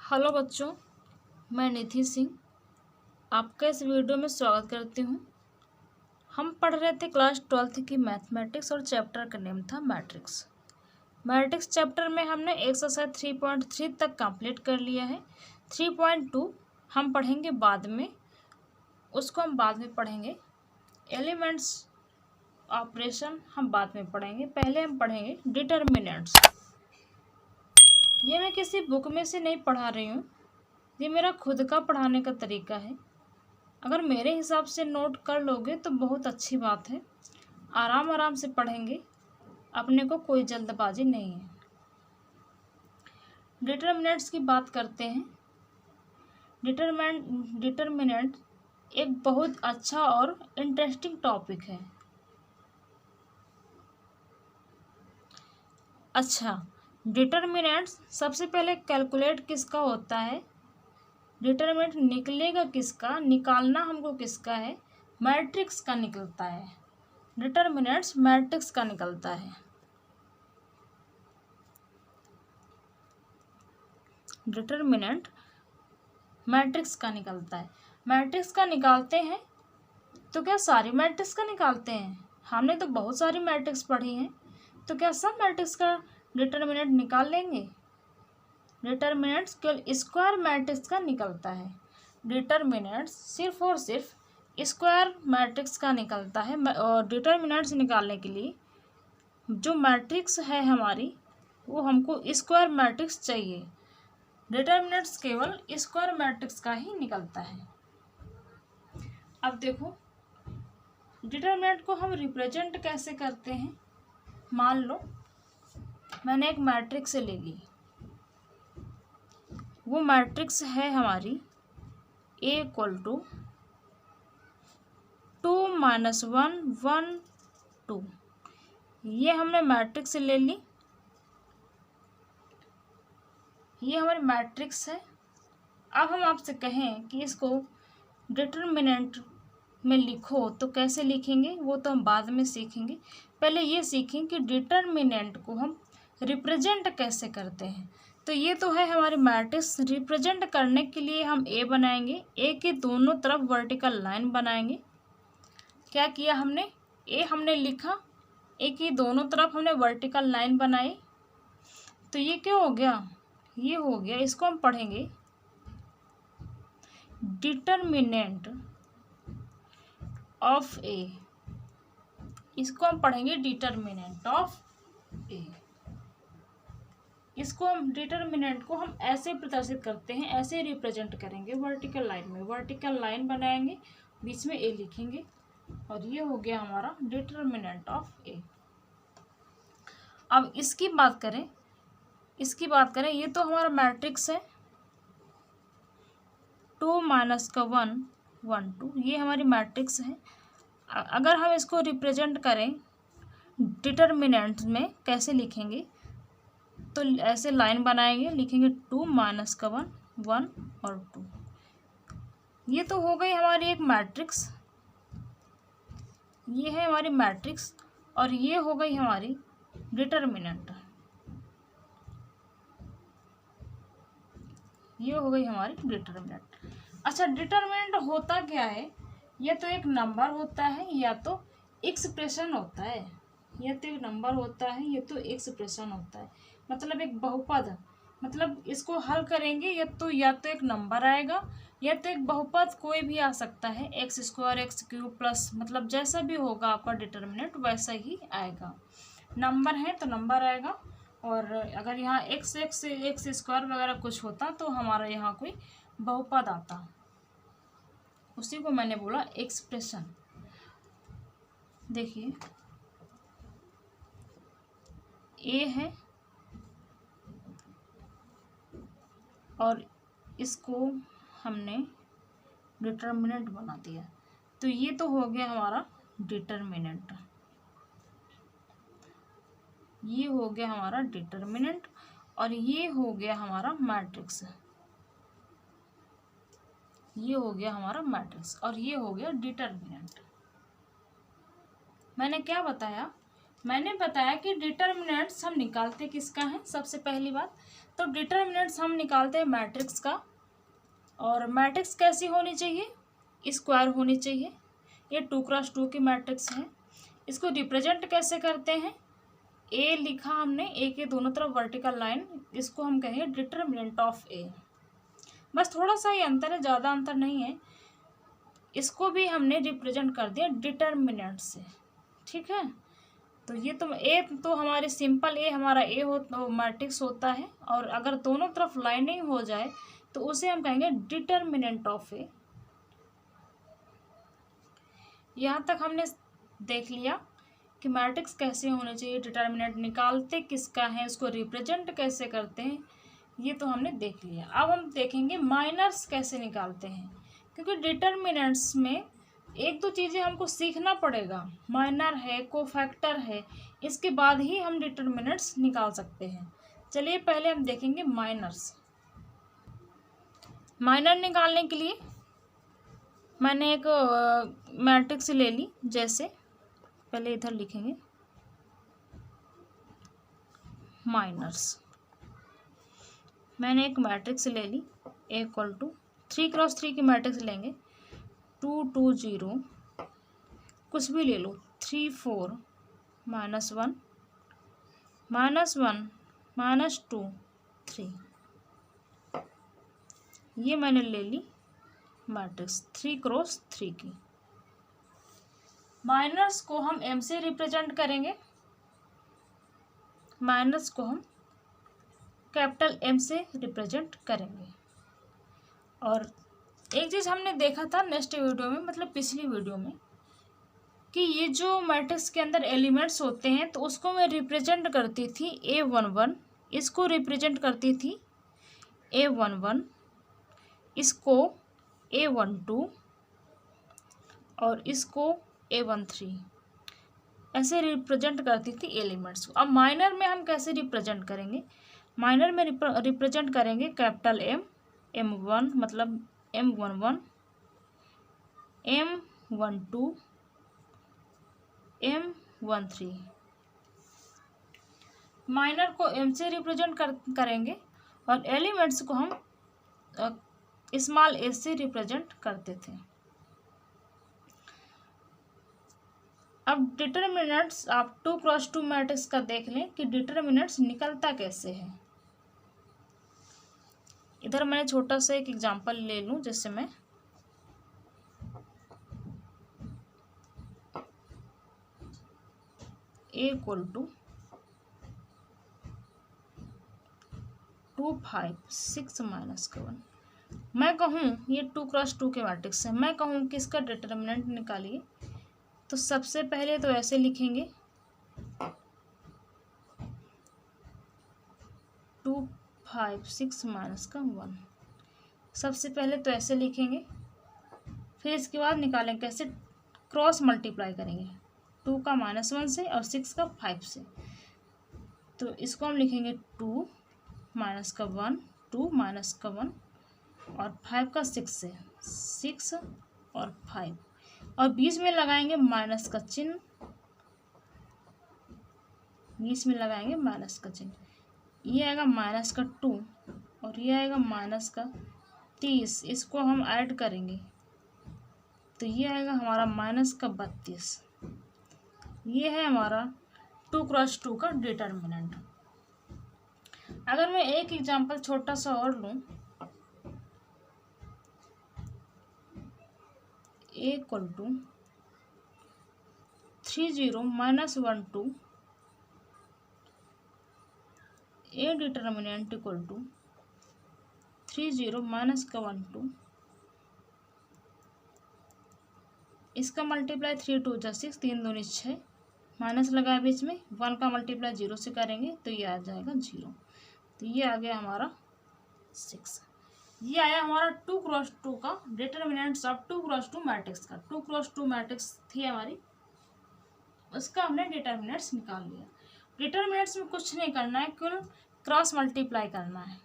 Hello बच्चों, मैं निधि सिंह आपका इस वीडियो में स्वागत करती हूँ। हम पढ़ रहे थे क्लास 12th की मैथमेटिक्स और चैप्टर का नेम था मैट्रिक्स। मैट्रिक्स चैप्टर में हमने एक्सरसाइज 3.3 तक कंप्लीट कर लिया है। 3.2 हम पढ़ेंगे बाद में, उसको हम बाद में पढ़ेंगे। एलिमेंट्स ऑपरेशन हम बाद में पढ़ेंगे, पहले हम पढ़ेंगे डिटर्मिनेंट्स। ये मैं किसी बुक में से नहीं पढ़ा रही हूँ, ये मेरा खुद का पढ़ाने का तरीका है। अगर मेरे हिसाब से नोट कर लोगे तो बहुत अच्छी बात है। आराम आराम से पढ़ेंगे, अपने को कोई जल्दबाजी नहीं है। डिटर्मिनेंट्स की बात करते हैं। डिटर्मिनेंट एक बहुत अच्छा और इंटरेस्टिंग टॉपिक है। अच्छा, डिटर्मिनेंट्स सबसे पहले कैलकुलेट किसका होता है? डिटरमिनेंट निकलेगा किसका, निकालना हमको किसका है? मैट्रिक्स का निकलता है। डिटरमिनेंट्स मैट्रिक्स का निकलता है। डिटरमिनेंट मैट्रिक्स का निकलता है। मैट्रिक्स का निकालते हैं तो क्या सारी मैट्रिक्स का निकालते हैं? हमने तो बहुत सारी मैट्रिक्स पढ़ी हैं, तो क्या सब मैट्रिक्स का डिटरमिनेंट निकाल लेंगे? डिटरमिनेंट्स केवल स्क्वायर मैट्रिक्स का निकलता है। डिटरमिनेंट्स सिर्फ और सिर्फ स्क्वायर मैट्रिक्स का निकलता है। और डिटरमिनेंट्स निकालने के लिए जो मैट्रिक्स है हमारी, वो हमको स्क्वायर मैट्रिक्स चाहिए। डिटरमिनेंट्स केवल स्क्वायर मैट्रिक्स का ही निकलता है। अब देखो, डिटरमिनेंट को हम रिप्रेजेंट कैसे करते हैं। मान लो मैंने एक मैट्रिक्स ले ली, वो मैट्रिक्स है हमारी A = 2 - 1 1 2। ये हमने मैट्रिक्स ले ली, ये हमारी मैट्रिक्स है। अब हम आपसे कहें कि इसको डिटरमिनेंट में लिखो तो कैसे लिखेंगे, वो तो हम बाद में सीखेंगे। पहले ये सीखें कि डिटरमिनेंट को हम रिप्रेजेंट कैसे करते हैं। तो ये तो है हमारी मैट्रिक्स। रिप्रेजेंट करने के लिए हम ए बनाएंगे, ए के दोनों तरफ वर्टिकल लाइन बनाएंगे। क्या किया हमने? ए हमने लिखा, ए की दोनों तरफ हमने वर्टिकल लाइन बनाई। तो ये क्या हो गया? ये हो गया, इसको हम पढ़ेंगे डिटरमिनेंट ऑफ ए। इसको हम पढ़ेंगे डिटरमिनेंट ऑफ ए। इसको हम डिटरमिनेंट को हम ऐसे प्रदर्शित करते हैं, ऐसे रिप्रेजेंट करेंगे वर्टिकल लाइन में। वर्टिकल लाइन बनाएंगे, बीच में ए लिखेंगे, और ये हो गया हमारा डिटरमिनेंट ऑफ ए। अब इसकी बात करें, ये तो हमारा मैट्रिक्स है 2 - 1 1 2। ये हमारी मैट्रिक्स है। अगर हम इसको रिप्रेजेंट करें डिटरमिनेंट में, कैसे लिखेंगे? तो ऐसे लाइन बनाएंगे, लिखेंगे 2 - 1 1 और 2। ये तो हो गई हमारी एक मैट्रिक्स, ये है हमारी मैट्रिक्स, और ये हो गई हमारी डिटरमिनेंट। ये हो गई हमारी डिटरमिनेंट। अच्छा, डिटरमिनेंट होता क्या है? या तो एक नंबर होता है, या तो एक्सप्रेशन होता है। या तो एक नंबर होता है, या तो एक्सप्रेशन होता है। मतलब एक बहुपद, मतलब इसको हल करेंगे या तो एक नंबर आएगा, या तो एक बहुपद कोई भी आ सकता है, x² x³ प्लस, मतलब जैसा भी होगा आपका डिटरमिनेंट वैसा ही आएगा। नंबर है तो नंबर आएगा, और अगर यहाँ x² वगैरह कुछ होता तो हमारा यहाँ कोई बहुपद आता, उसी को मैंने बोला एक्सप्रेशन। देखिए, ए है और इसको हमने डिटरमिनेंट बना दिया, तो ये तो हो गया हमारा डिटरमिनेंट। ये हो गया हमारा डिटरमिनेंट, और ये हो गया हमारा मैट्रिक्स। ये हो गया हमारा मैट्रिक्स, और ये हो गया डिटरमिनेंट। मैंने क्या बताया? मैंने बताया कि डिटरमिनेंट्स हम निकालते किसका है। सबसे पहली बात तो डिटर्मिनेंट्स हम निकालते हैं मैट्रिक्स का, और मैट्रिक्स कैसी होनी चाहिए, स्क्वायर होनी चाहिए। ये 2x2 की मैट्रिक्स है। इसको रिप्रेजेंट कैसे करते हैं, ए लिखा हमने, ए के दोनों तरफ वर्टिकल लाइन, इसको हम कहेंगे डिटर्मिनेंट ऑफ ए। बस थोड़ा सा ही अंतर है, ज़्यादा अंतर नहीं है। इसको भी हमने रिप्रेजेंट कर दिया डिटर्मिनेंट से, ठीक है। तो ये तो ए तो हमारे सिंपल ए हमारा ए हो तो मैट्रिक्स होता है, और अगर दोनों तरफ लाइनिंग हो जाए तो उसे हम कहेंगे डिटर्मिनेंट ऑफ ए। यहाँ तक हमने देख लिया कि मैट्रिक्स कैसे होने चाहिए, डिटर्मिनेंट निकालते किसका है, उसको रिप्रेजेंट कैसे करते हैं, ये तो हमने देख लिया। अब हम देखेंगे माइनर्स कैसे निकालते हैं, क्योंकि डिटर्मिनेंट्स में एक दो चीज़ें हमको सीखना पड़ेगा। माइनर है, कोफैक्टर है, इसके बाद ही हम डिटर्मिनेंट्स निकाल सकते हैं। चलिए पहले हम देखेंगे माइनर्स। माइनर निकालने के लिए मैंने एक मैट्रिक्स ले ली, जैसे पहले इधर लिखेंगे माइनर्स। मैंने एक मैट्रिक्स ले ली, ए इक्वल टू 3x3 की मैट्रिक्स लेंगे, 2 2 0, कुछ भी ले लो, 3 4 -1 -1 -2 3। ये मैंने ले ली मैट्रिक्स 3x3 की। माइनर्स को हम m से रिप्रेजेंट करेंगे, माइनस को हम कैपिटल M से रिप्रेजेंट करेंगे। और एक चीज़ हमने देखा था नेक्स्ट वीडियो में, मतलब पिछली वीडियो में, कि ये जो मैट्रिक्स के अंदर एलिमेंट्स होते हैं तो उसको मैं रिप्रेजेंट करती थी A11, इसको रिप्रेजेंट करती थी A11, इसको A12 और इसको A13, ऐसे रिप्रेजेंट करती थी एलिमेंट्स को। अब माइनर में हम कैसे रिप्रेजेंट करेंगे, माइनर में रिप्रेजेंट करेंगे कैपिटल M, M1 मतलब M11, M12, M13। माइनर को M से रिप्रेजेंट करेंगे और एलिमेंट्स को हम स्मॉल a से रिप्रेजेंट करते थे। अब डिटर्मिनेंट्स आप 2x2 मैट्रिक्स का देख लें कि डिटर्मिनेंट्स निकलता कैसे है। इधर मैंने छोटा सा एक एग्जांपल ले लूं, जैसे मैं A इक्वल टू 2 5 6 -1, मैं कहूँ ये 2x2 के मैट्रिक्स है, मैं कहूँ कि इसका डिटर्मिनेंट निकालिए, तो सबसे पहले तो ऐसे लिखेंगे 2 5 6 -1, सबसे पहले तो ऐसे लिखेंगे, फिर इसके बाद निकालेंगे कैसे, क्रॉस मल्टीप्लाई करेंगे 2 का -1 से और 6 का 5 से। तो इसको हम लिखेंगे 2 -1 2 -1 और 5 का 6 से, 6 और 5, और बीच में लगाएंगे माइनस का चिन्ह, बीच में लगाएंगे माइनस का चिन्ह। ये आएगा माइनस का 2 और ये आएगा माइनस का 30, इसको हम ऐड करेंगे तो ये आएगा हमारा माइनस का 32। ये है हमारा 2x2 का डिटर्मिनेंट। अगर मैं एक एग्जांपल छोटा सा और लूँ, A equal to 30 -1 2, A determinant equal to 30 -1 2, इसका मल्टीप्लाई 3 2 जा 6, 3 दूनी 6, माइनस लगाया बीच में, 1 का मल्टीप्लाई 0 से करेंगे तो ये आ जाएगा 0। तो ये आ गया हमारा 6। ये आया हमारा 2x2 का डिटर्मिनेंट्स ऑफ 2x2 मैट्रिक्स का। 2x2 मैट्रिक्स थी हमारी, उसका हमने डिटर्मिनेंट्स निकाल लिया। डिटर्मिनेंट्स में कुछ नहीं करना है, केवल क्रॉस मल्टीप्लाई करना है।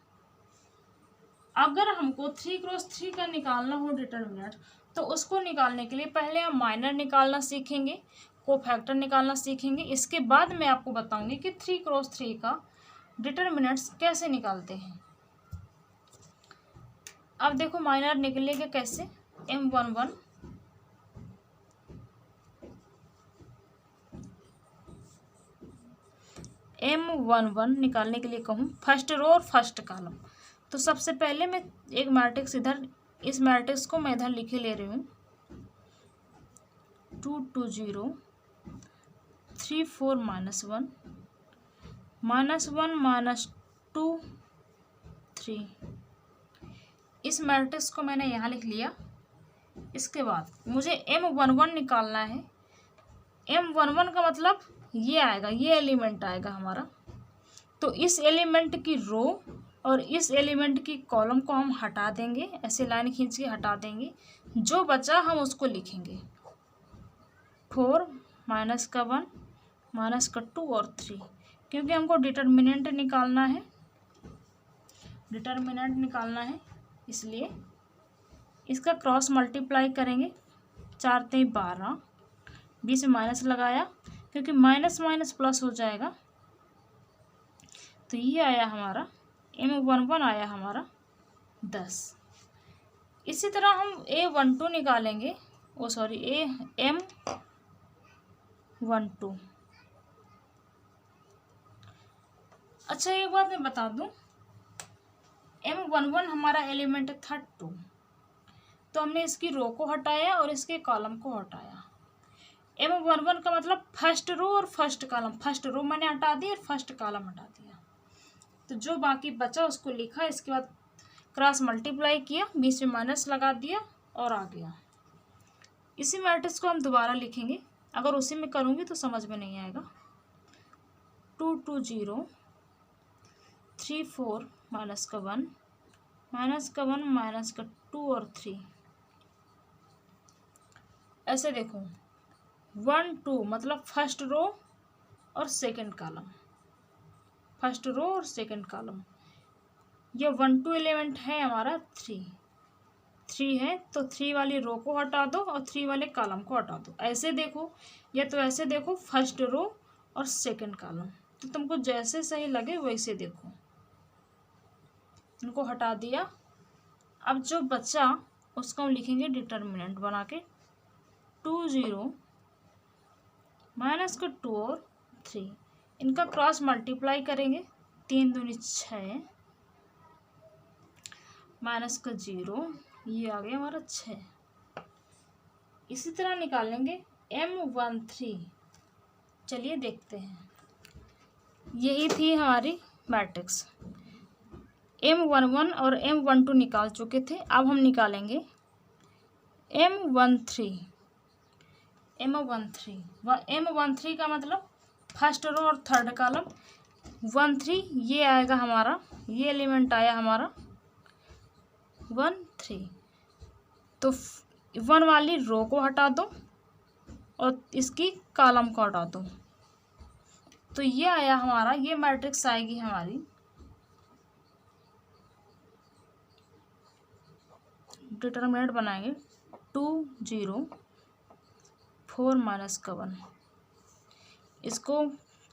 अगर हमको 3x3 का निकालना हो डिटर्मिनेंट, तो उसको निकालने के लिए पहले हम माइनर निकालना सीखेंगे, कोफैक्टर निकालना सीखेंगे। इसके बाद मैं आपको बताऊंगी कि 3x3 का डिटरमिनेंट्स कैसे निकालते हैं। अब देखो माइनर निकलेगा कैसे। M11 M11 निकालने के लिए कहूँ फर्स्ट रो और फर्स्ट कॉलम, तो सबसे पहले मैं एक मैट्रिक्स इधर, इस मैट्रिक्स को मैं इधर लिखे ले रही हूँ 2 2 0 3 4 -1 -1 -2 3। इस मैट्रिक्स को मैंने यहाँ लिख लिया। इसके बाद मुझे M11 निकालना है। M11 का मतलब ये आएगा, ये एलिमेंट आएगा हमारा। तो इस एलिमेंट की रो और इस एलिमेंट की कॉलम को हम हटा देंगे, ऐसे लाइन खींच के हटा देंगे। जो बचा हम उसको लिखेंगे 4 -1 -2 और 3, क्योंकि हमको डिटरमिनेंट निकालना है, डिटरमिनेंट निकालना है, इसलिए इसका क्रॉस मल्टीप्लाई करेंगे। 4 3 12, बीच में माइनस लगाया क्योंकि माइनस माइनस प्लस हो जाएगा। तो ये आया हमारा M11 आया हमारा 10। इसी तरह हम A12 निकालेंगे, M12। अच्छा एक बात मैं बता दूं, M11 हमारा एलिमेंट था 2, तो हमने इसकी रो को हटाया और इसके कॉलम को हटाया। M11 का मतलब फर्स्ट रो और फर्स्ट कॉलम, फर्स्ट रो मैंने हटा दी और फर्स्ट कॉलम हटा दिया। तो जो बाकी बचा उसको लिखा, इसके बाद क्रॉस मल्टीप्लाई किया, बीच में माइनस लगा दिया और आ गया। इसी मैट्रिक्स को हम दोबारा लिखेंगे, अगर उसी में करूँगी तो समझ में नहीं आएगा। 2 2 0 3 4 -1 -2 और 3। ऐसे देखो 1 2 मतलब फर्स्ट रो और सेकंड कॉलम, फर्स्ट रो और सेकंड कॉलम। ये 1 2 एलिमेंट है हमारा 3 है, तो 3 वाली रो को हटा दो और 3 वाले कॉलम को हटा दो। ऐसे देखो या तो ऐसे देखो फर्स्ट रो और सेकंड कॉलम, तो तुमको जैसे सही लगे वैसे देखो। इनको हटा दिया। अब जो बचा उसको हम लिखेंगे डिटरमिनेंट बना के 2 0 -2 और 3। इनका क्रॉस मल्टीप्लाई करेंगे, 3 दूनी 6 -0, ये आ गया हमारा 6। इसी तरह निकालेंगे M13। चलिए देखते हैं, यही थी हमारी मैट्रिक्स। M11 और M12 निकाल चुके थे, अब हम निकालेंगे M13। M13 का मतलब फर्स्ट रो और थर्ड कॉलम। 13 ये आएगा हमारा, ये एलिमेंट आया हमारा 13। तो 1 वाली रो को हटा दो और इसकी कॉलम को हटा दो, तो ये आया हमारा, ये मैट्रिक्स आएगी हमारी। डिटरमिनेंट बनाएंगे 2 0 4 -1, इसको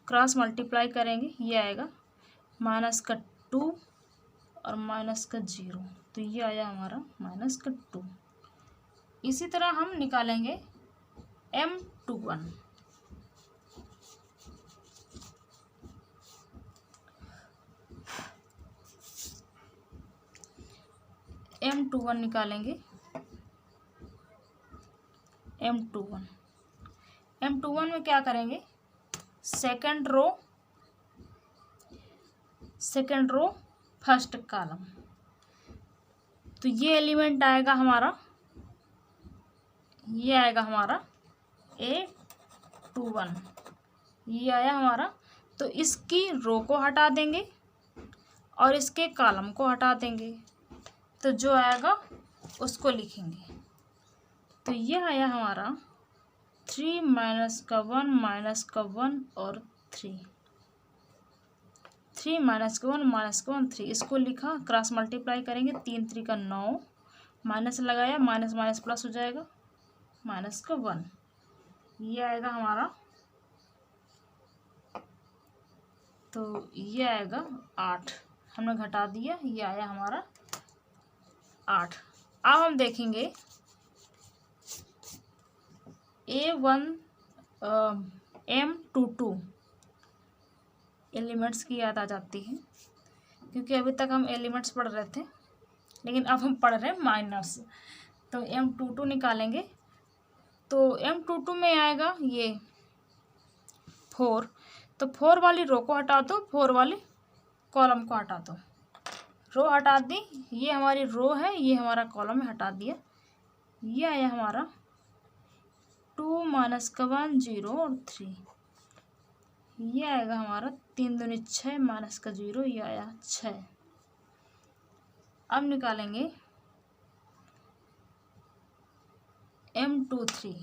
क्रॉस मल्टीप्लाई करेंगे, ये आएगा -2 और -0, तो ये आया हमारा -2। इसी तरह हम निकालेंगे M21। M21 निकालेंगे, M21 में क्या करेंगे, सेकंड रो फर्स्ट कॉलम। तो ये एलिमेंट आएगा हमारा, ये आएगा हमारा A21, ये आया हमारा। तो इसकी रो को हटा देंगे और इसके कॉलम को हटा देंगे, तो जो आएगा उसको लिखेंगे। तो ये आया हमारा 3 -1 और 3, 3 -1 3, इसको लिखा, क्रॉस मल्टीप्लाई करेंगे, 3 3 का 9, माइनस लगाया, माइनस माइनस प्लस हो जाएगा, -1, ये आएगा हमारा। तो ये आएगा 8, हमने घटा दिया, ये आया हमारा 8। अब हम देखेंगे A1 M22 एलिमेंट्स की याद आ जाती है, क्योंकि अभी तक हम एलिमेंट्स पढ़ रहे थे, लेकिन अब हम पढ़ रहे हैं माइनस। तो M22 निकालेंगे, तो M22 में आएगा ये 4, तो 4 वाली रो को हटा दो, 4 वाली कॉलम को हटा दो। रो हटा दी, ये हमारी रो है, ये हमारा कॉलम है, हटा दिया। ये आया हमारा 2 माइनस का 1 0 और 3। ये आएगा हमारा 3 दूनी 6 माइनस का 0, ये आया 6। अब निकालेंगे M23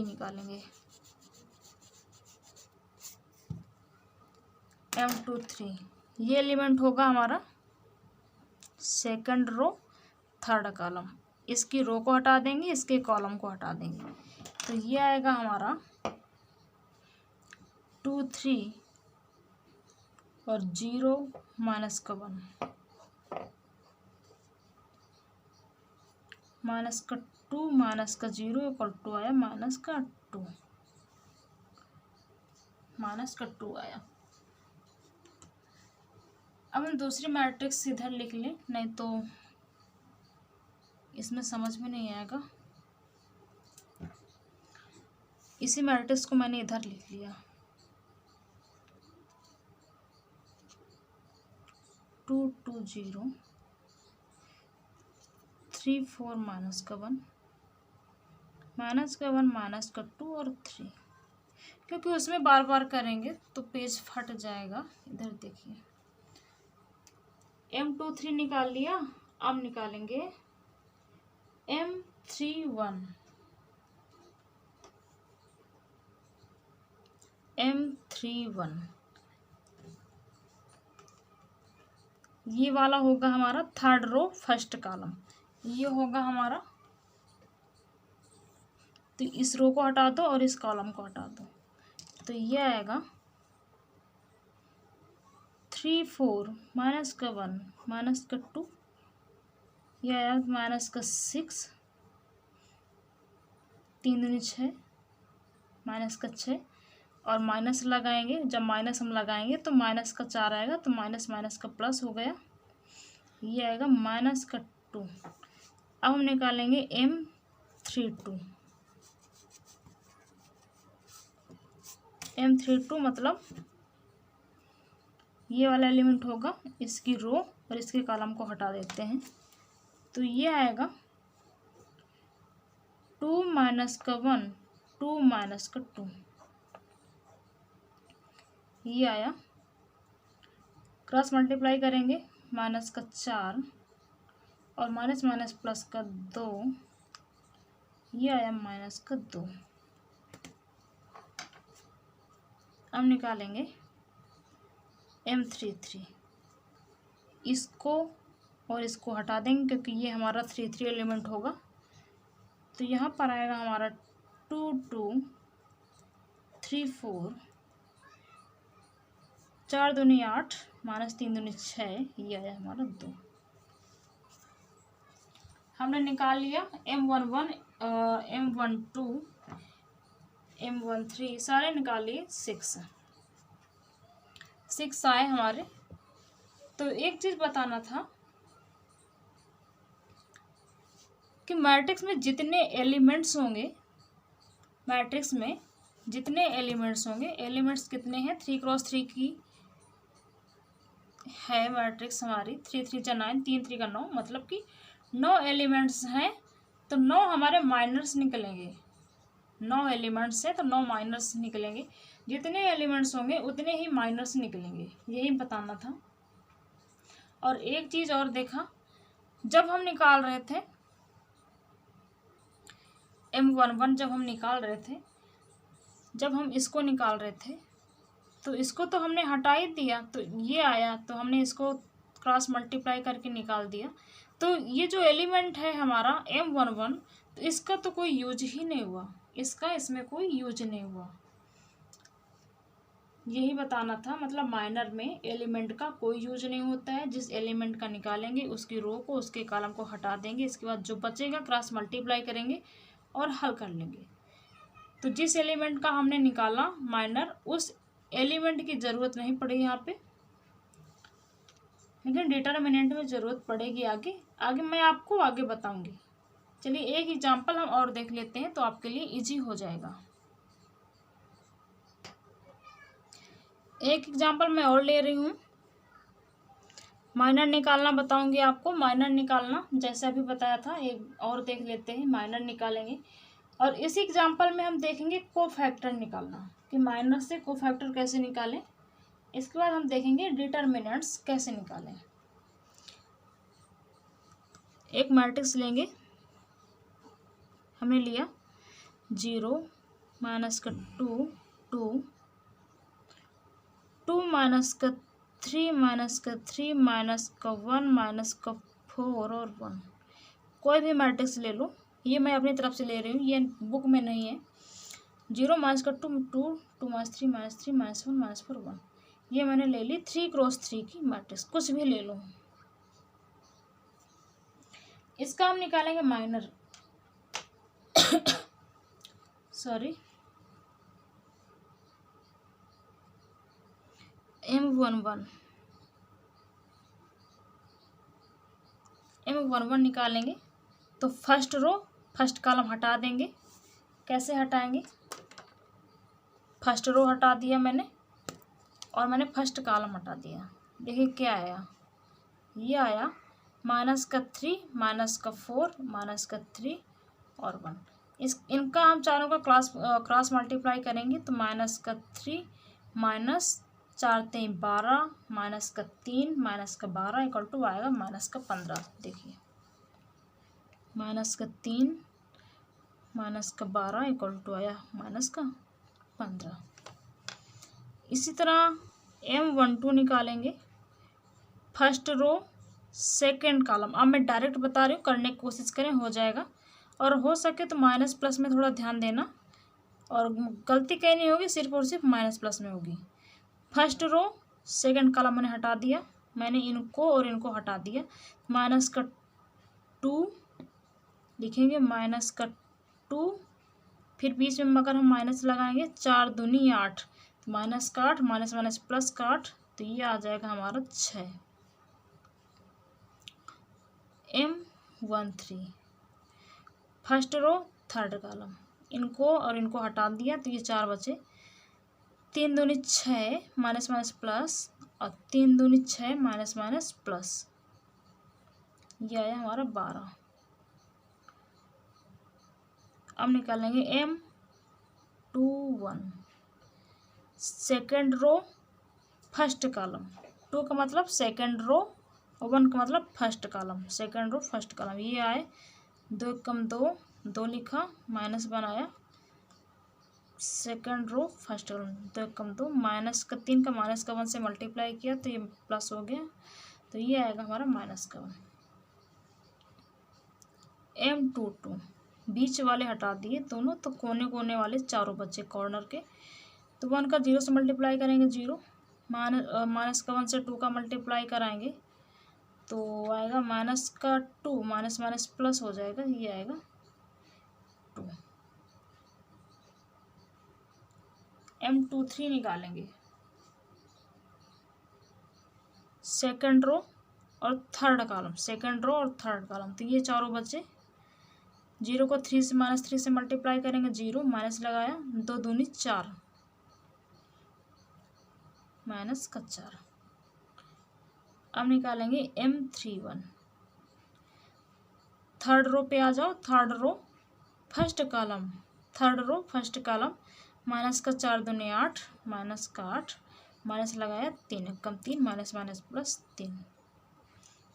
निकालेंगे। M23 ये एलिमेंट होगा हमारा सेकंड रो थर्ड कॉलम। इसकी रो को हटा देंगे, इसके कॉलम को हटा देंगे, तो ये आएगा हमारा 2 3 और 0 माइनस का 1 माइनस का 2 माइनस का 0 इक्वल टू आया माइनस का 2 आया। अब हम दूसरी मैट्रिक्स इधर लिख लें, नहीं तो इसमें समझ में नहीं आएगा। इसी मैट्रिक्स को मैंने इधर लिख लिया, 2 2 0 3 4 माइनस का 1 माइनस का 1 माइनस का 2 और 3, क्योंकि उसमें बार बार करेंगे तो पेज फट जाएगा। इधर देखिए M23 निकाल लिया। अब निकालेंगे M31 ये वाला होगा हमारा थर्ड रो फर्स्ट कॉलम, ये होगा हमारा, तो इस रो को हटा दो और इस कॉलम को हटा दो, तो ये आएगा 3 4 माइनस का 1 माइनस का 2, यह आया माइनस का 6 3 दूनी 6 माइनस का 6, और माइनस लगाएंगे, जब माइनस हम लगाएंगे तो माइनस का 4 आएगा, तो माइनस माइनस का प्लस हो गया, ये आएगा माइनस का 2। अब हम निकालेंगे M32 मतलब ये वाला एलिमेंट होगा, इसकी रो और इसके कॉलम को हटा देते हैं, तो ये आएगा 2 माइनस का 1 2 माइनस का 2, ये आया। क्रॉस मल्टीप्लाई करेंगे, माइनस का 4 और माइनस माइनस प्लस का 2, ये आया माइनस का 2। अब निकालेंगे M33, इसको और इसको हटा देंगे, क्योंकि ये हमारा 3 3 एलिमेंट होगा, तो यहाँ पर आएगा हमारा 2 2 3 4 4 दूनी 8 माइनस 3 दूनी 6, ये आया हमारा 2। हमने निकाल लिया M11 M12 M13 सारे निकाल लिए, 6 आए हमारे। तो एक चीज़ बताना था कि मैट्रिक्स में जितने एलिमेंट्स होंगे, मैट्रिक्स में जितने एलिमेंट्स होंगे, एलिमेंट्स कितने हैं, 3 क्रॉस 3 की है मैट्रिक्स हमारी, 3 3 जा 9 3 3 का 9, मतलब कि 9 एलिमेंट्स हैं, तो 9 हमारे माइनर्स निकलेंगे। 9 एलिमेंट्स हैं तो 9 माइनर्स निकलेंगे, जितने एलिमेंट्स होंगे उतने ही माइनर्स निकलेंगे, यही बताना था। और एक चीज़ और देखा, जब हम निकाल रहे थे M11, जब हम निकाल रहे थे, जब हम इसको निकाल रहे थे, तो इसको तो हमने हटा ही दिया, तो ये आया, तो हमने इसको क्रॉस मल्टीप्लाई करके निकाल दिया। तो ये जो एलिमेंट है हमारा M11, तो इसका तो कोई यूज ही नहीं हुआ, इसका इसमें कोई यूज नहीं हुआ। यही बताना था। मतलब माइनर में एलिमेंट का कोई यूज नहीं होता है। जिस एलिमेंट का निकालेंगे उसकी रो को, उसके कॉलम को हटा देंगे, इसके बाद जो बचेगा क्रॉस मल्टीप्लाई करेंगे और हल कर लेंगे। तो जिस एलिमेंट का हमने निकाला माइनर, उस एलिमेंट की ज़रूरत नहीं पड़ी यहाँ पे, लेकिन डिटरमिनेंट में ज़रूरत पड़ेगी आगे। आगे मैं आपको आगे बताऊंगी। चलिए एक एग्जांपल हम और देख लेते हैं तो आपके लिए इजी हो जाएगा। एक एग्जांपल मैं और ले रही हूँ। माइनर निकालना बताऊंगी आपको। माइनर निकालना जैसे अभी बताया था, एक और देख लेते हैं। माइनर निकालेंगे और इसी एग्जांपल में हम देखेंगे कोफैक्टर निकालना, कि माइनर से कोफैक्टर कैसे निकालें। इसके बाद हम देखेंगे डिटरमिनेंट्स कैसे निकालें। एक मैट्रिक्स लेंगे, हमने लिया 0 माइनस का 2 2 2 माइनस का 3 माइनस का 3 माइनस का 1 माइनस का 4 और 1। कोई भी मैट्रिक्स ले लो, ये मैं अपनी तरफ से ले रही हूँ, ये बुक में नहीं है। 0 माइनस का 2 2 2 माइनस 3 माइनस 3 माइनस 1 माइनस 4 1। ये मैंने ले ली 3 क्रॉस 3 की मैट्रिक्स, कुछ भी ले लो। इसका हम निकालेंगे माइनर सॉरी M11 M11 निकालेंगे तो फर्स्ट रो फर्स्ट कॉलम हटा देंगे। कैसे हटाएंगे? फर्स्ट रो हटा दिया मैंने और मैंने फर्स्ट कॉलम हटा दिया। देखिए क्या आया, ये आया माइनस का 3 माइनस का 4 माइनस का 3 और 1। इनका हम चारों का क्रॉस मल्टीप्लाई करेंगे तो माइनस का 3 माइनस 4 3 12 माइनस का 3 माइनस का 12 इक्वल टू आएगा माइनस का 15। देखिए माइनस का 3 माइनस का 12 इक्वल टू आया माइनस का 15। इसी तरह M12 निकालेंगे, फर्स्ट रो सेकंड कॉलम। अब मैं डायरेक्ट बता रही हूँ, करने की कोशिश करें, हो जाएगा। और हो सके तो माइनस प्लस में थोड़ा ध्यान देना, और गलती कहीं नहीं होगी, सिर्फ और सिर्फ माइनस प्लस में होगी। फर्स्ट रो सेकंड कॉलम मैंने हटा दिया, मैंने इनको और इनको हटा दिया। माइनस का 2 लिखेंगे, माइनस का 2, फिर बीच में अगर हम माइनस लगाएंगे 4 दूनी 8, माइनस का 8 माइनस माइनस प्लस का 8, तो ये आ जाएगा हमारा 6। M13 first row third column, इनको और इनको हटा दिया तो ये 4 बचे। 3 दूनी 6 माइनस माइनस प्लस, और 3 दूनी 6 माइनस माइनस प्लस, ये आया हमारा 12। अब निकालेंगे M21 second row first column. 2 का मतलब सेकेंड रो और 1 का मतलब first column. Second row first column, ये आए 2 कम 2 2 लिखा, माइनस बनाया, सेकेंड रो फर्स्ट कॉलम 2 कम 2, माइनस का 3 का माइनस का 1 से मल्टीप्लाई किया तो ये प्लस हो गया, तो ये आएगा हमारा माइनस का 1। M22 बीच वाले हटा दिए दोनों, तो कोने कोने वाले चारों बच्चे कॉर्नर के। तो 1 का 0 से मल्टीप्लाई करेंगे 0, माइनस का 1 से 2 का मल्टीप्लाई कराएंगे तो आएगा माइनस का 2, माइनस माइनस प्लस हो जाएगा, ये आएगा 2। M23 निकालेंगे, सेकंड रो और थर्ड कॉलम, सेकंड रो और थर्ड कॉलम, तो ये चारों बच्चे। 0 को 3 से माइनस 3 से मल्टीप्लाई करेंगे 0, माइनस लगाया, 2 दूनी 4 माइनस का 4। अब निकालेंगे M31 थर्ड रो पे आ जाओ, third row first column, third row first column, minus का 4 दूनी 8 माइनस का 8, माइनस लगाया 3 कम 3 माइनस माइनस प्लस 3,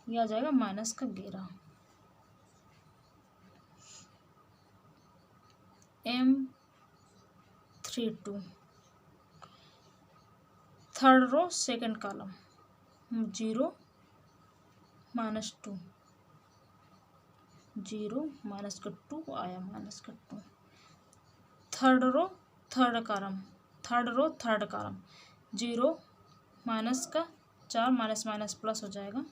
यह आ जाएगा माइनस का 11। M32 third row second column, 0 minus 2 0 minus का 2 आया माइनस का 2। Third row third column, third row third column, 0 minus का 4 माइनस माइनस प्लस हो जाएगा।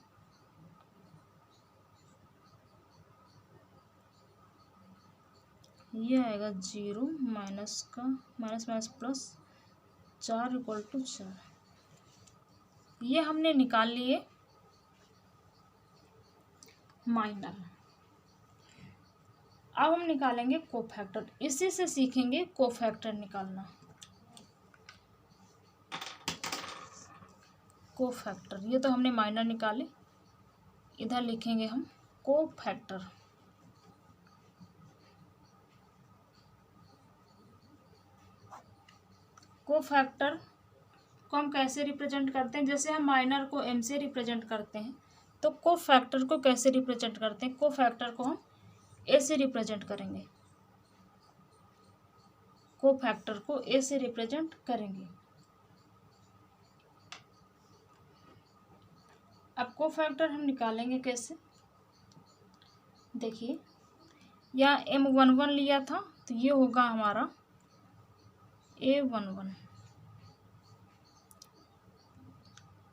ये आएगा 0 माइनस का minus minus plus 4 equal to 4। ये हमने निकाल लिए माइनर। अब हम निकालेंगे कोफैक्टर। इसी से सीखेंगे कोफैक्टर निकालना। कोफैक्टर, ये तो हमने माइनर निकाले, इधर लिखेंगे हम कोफैक्टर। कोफैक्टर को हम कैसे रिप्रेजेंट करते हैं? जैसे हम माइनर को m से रिप्रेजेंट करते हैं, तो कोफैक्टर को कैसे रिप्रेजेंट करते हैं? कोफैक्टर को हम a से रिप्रेजेंट करेंगे। कोफैक्टर को a से रिप्रेजेंट करेंगे। अब कोफैक्टर हम निकालेंगे कैसे? देखिए, यहाँ m11 लिया था, तो ये होगा हमारा a11,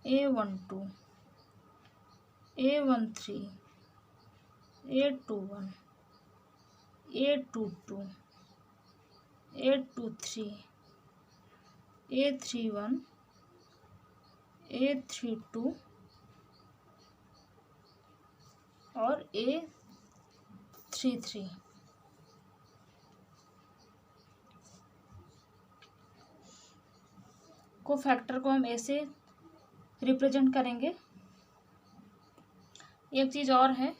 a12, a13, a21, a22, a23, a31, a32 और a33। कोफैक्टर को हम ऐसे रिप्रेजेंट करेंगे। एक चीज़ और है,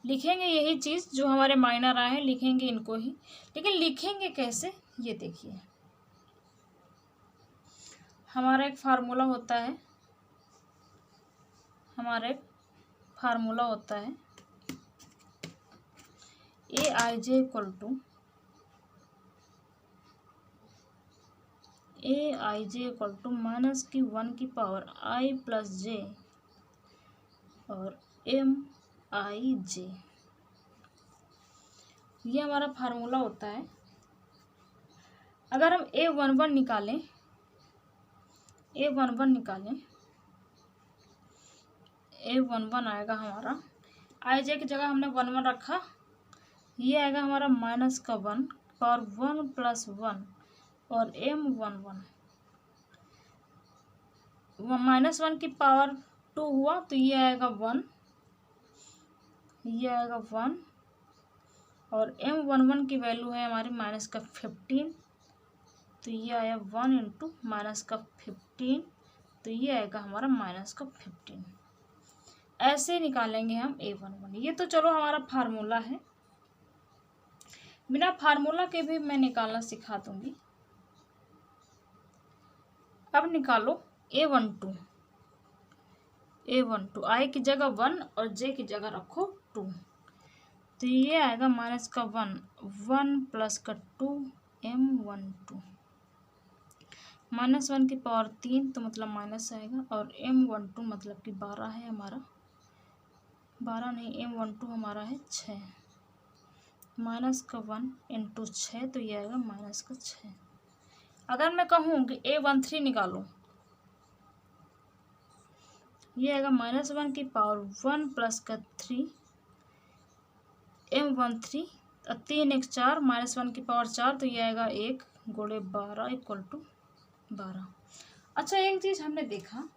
लिखेंगे यही चीज़ जो हमारे माइनर आए हैं, लिखेंगे इनको ही, लेकिन लिखेंगे कैसे ये देखिए। हमारा एक फार्मूला होता है, aij इक्वल टू माइनस की 1 की पावर i प्लस j और mij। ये हमारा फार्मूला होता है। अगर हम a11 निकालें, a11 आएगा हमारा, i j की जगह हमने 1 रखा, ये आएगा हमारा माइनस का 1 पावर 1 प्लस 1 और m11 माइनस 1 की पावर 2 हुआ, तो ये आएगा 1, ये आएगा 1 और m11 की वैल्यू है हमारी माइनस का 15, तो ये आया 1 इंटू माइनस का 15, तो ये आएगा हमारा माइनस का 15। ऐसे निकालेंगे हम a11। ये तो चलो हमारा फार्मूला है, बिना फार्मूला के भी मैं निकालना सिखा दूंगी। अब निकालो a12, i की जगह 1 और j की जगह रखो 2, तो ये आएगा माइनस का 1 प्लस का 2 m12, माइनस 1 की पावर 3 तो मतलब माइनस आएगा, और m12 मतलब कि 12 है हमारा, 12 नहीं m12 हमारा है 6, माइनस का 1 इंटू 6, तो ये आएगा माइनस का 6। अगर मैं कहूँ कि a13 निकालो, ये आएगा माइनस 1 की पावर 1 प्लस का 3 m13, 3 1 4 माइनस 1 की पावर 4, तो ये आएगा 1 गुणे 12 इक्वल टू 12। अच्छा, एक चीज़ हमने देखा,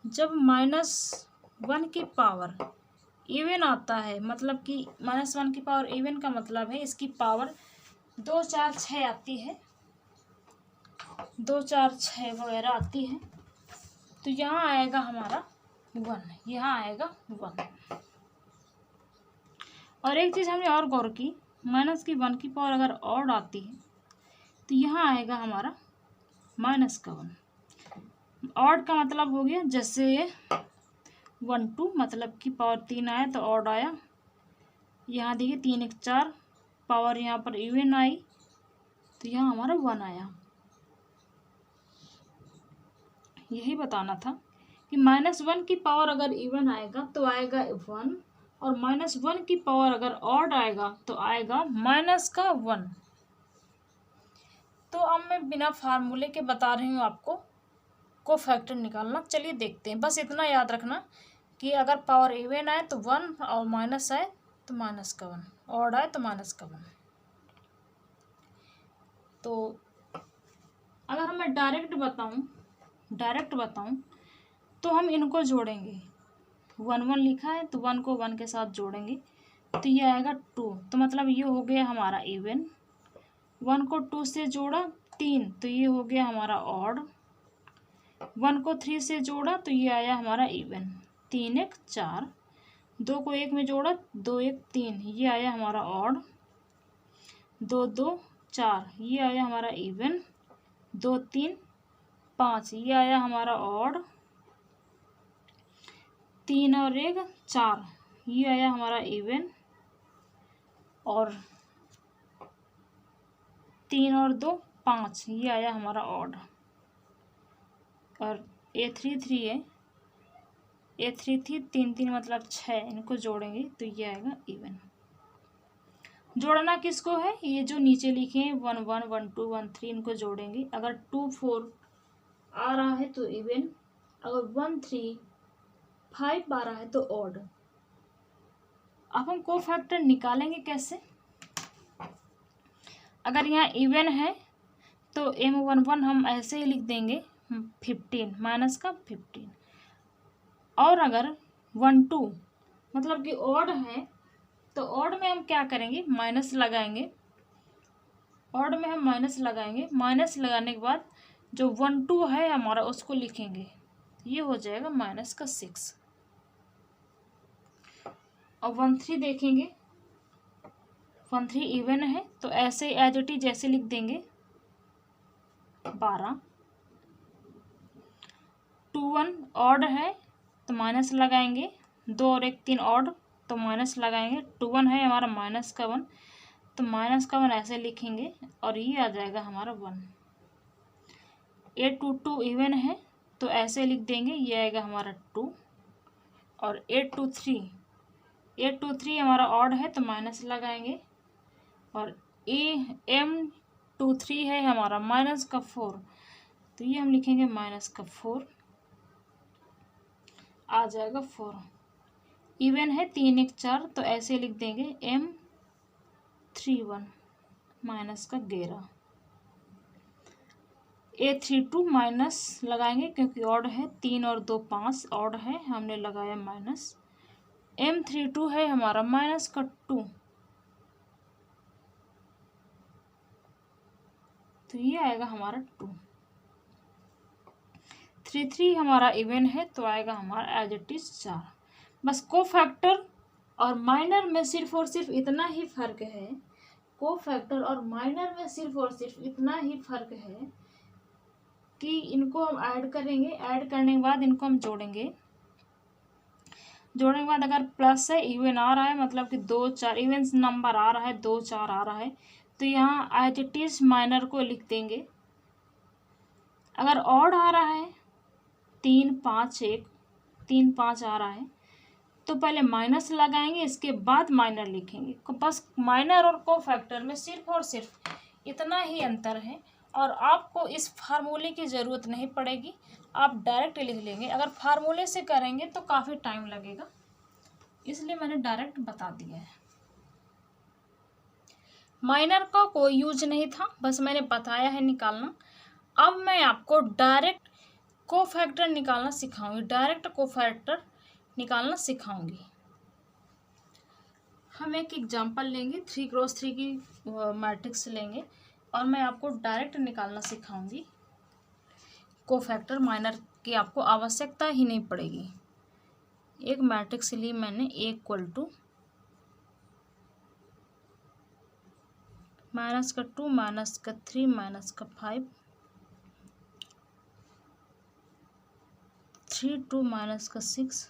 जब माइनस 1 की पावर इवन आता है, मतलब कि माइनस 1 की पावर इवन का मतलब है इसकी पावर 2 4 6 आती है, 2 4 6 वगैरह आती है, तो यहाँ आएगा हमारा 1, यहाँ आएगा 1। और एक चीज़ हमने और गौर की, माइनस की 1 की पावर अगर ऑड आती है तो यहाँ आएगा हमारा माइनस का 1। ऑड का मतलब हो गया जैसे 1 2 मतलब कि पावर 3 आया तो ऑड आया, यहाँ देखिए 3 1 4 पावर यहाँ पर इवन आई, तो यहाँ हमारा 1 आया। यही बताना था कि माइनस 1 की पावर अगर इवन आएगा तो आएगा 1, और माइनस 1 की पावर अगर ऑड आएगा तो आएगा माइनस का 1। तो अब मैं बिना फार्मूले के बता रही हूँ आपको कोफैक्टर निकालना। चलिए देखते हैं। बस इतना याद रखना कि अगर पावर इवन आए तो 1 और माइनस आए तो माइनस का 1, ऑड आए तो माइनस का 1। तो अगर मैं डायरेक्ट बताऊं तो हम इनको जोड़ेंगे। 1 1 लिखा है तो 1 को 1 के साथ जोड़ेंगे तो ये आएगा 2। तो मतलब ये हो गया हमारा इवन। 1 को 2 से जोड़ा 3 तो ये हो गया हमारा ऑड। 1 को 3 से जोड़ा तो ये आया हमारा इवन। 3 1 4। 2 को 1 में जोड़ा 2 1 3, ये आया हमारा ऑड। 2 2 4, ये आया हमारा इवन। 2 3 5, ये आया हमारा ऑड। 3 और 1 4, ये आया हमारा इवन। और 3 और 2 5, ये आया हमारा ऑड। और A3 3 है, A3 थी 3 3 मतलब 6, इनको जोड़ेंगे तो ये आएगा इवन। जोड़ना किसको है? ये जो नीचे लिखे हैं 1 1 1 2 1 3, इनको जोड़ेंगे। अगर 2 4 आ रहा है तो इवन, अगर 1 3 5 आ रहा है तो ऑड। अब हम कोफैक्टर निकालेंगे कैसे? अगर यहाँ इवन है तो M11 हम ऐसे ही लिख देंगे 15 माइनस का 15। और अगर 1 2 मतलब कि ऑड है तो ऑड में हम क्या करेंगे? माइनस लगाएंगे। ऑड में हम माइनस लगाएंगे। माइनस लगाने के बाद जो 1 2 है हमारा उसको लिखेंगे, ये हो जाएगा माइनस का 6। और 1 3 देखेंगे, 1 3 इवन है तो ऐसे एज इट इज जैसे लिख देंगे 12। 2 1 ऑड है तो माइनस लगाएंगे। 2 और 1 3 ऑड तो माइनस लगाएंगे। 2 1 है हमारा माइनस का 1 तो माइनस का 1 ऐसे लिखेंगे और ये आ जाएगा हमारा 1। 8 2 2 इवन है तो ऐसे लिख देंगे, ये आएगा हमारा 2। और 8 2 3 हमारा ऑड है तो माइनस लगाएंगे। और M23 है हमारा माइनस का 4 तो ये हम लिखेंगे माइनस का 4, आ जाएगा 4। इवन है 3 1 4 तो ऐसे लिख देंगे M31 माइनस का 11। A32 माइनस लगाएंगे क्योंकि ऑड है। 3 और 2 5 ऑड है, हमने लगाया माइनस। M32 है हमारा माइनस का 2 तो ये आएगा हमारा 2। 3 3 हमारा इवन है तो आएगा हमारा एज इट इज 4। बस कोफैक्टर और माइनर में सिर्फ और सिर्फ इतना ही फर्क है। कोफैक्टर और माइनर में सिर्फ और सिर्फ इतना ही फर्क है कि इनको हम ऐड करेंगे। ऐड करने के बाद इनको हम जोड़ेंगे। जोड़ने के बाद अगर प्लस है, इवन आ रहा है मतलब कि 2 4 इवन नंबर आ रहा है, 2 4 आ रहा है तो यहाँ एज इट इज माइनर को लिख देंगे। अगर ऑड आ रहा है 3 5 1 3 5 आ रहा है तो पहले माइनस लगाएंगे, इसके बाद माइनर लिखेंगे। बस माइनर और कोफैक्टर में सिर्फ और सिर्फ इतना ही अंतर है और आपको इस फार्मूले की ज़रूरत नहीं पड़ेगी, आप डायरेक्ट लिख लेंगे। अगर फार्मूले से करेंगे तो काफ़ी टाइम लगेगा, इसलिए मैंने डायरेक्ट बता दिया है। माइनर का कोई यूज नहीं था, बस मैंने बताया है निकालना। अब मैं आपको डायरेक्ट कोफैक्टर निकालना सिखाऊंगी। डायरेक्ट कोफैक्टर निकालना सिखाऊंगी। हम एक एग्जांपल लेंगे, 3x3 की मैट्रिक्स लेंगे और मैं आपको डायरेक्ट निकालना सिखाऊंगी। कोफैक्टर माइनर की आपको आवश्यकता ही नहीं पड़ेगी। एक मैट्रिक्स ली मैंने, A = -2 -3 -5 3 2 -6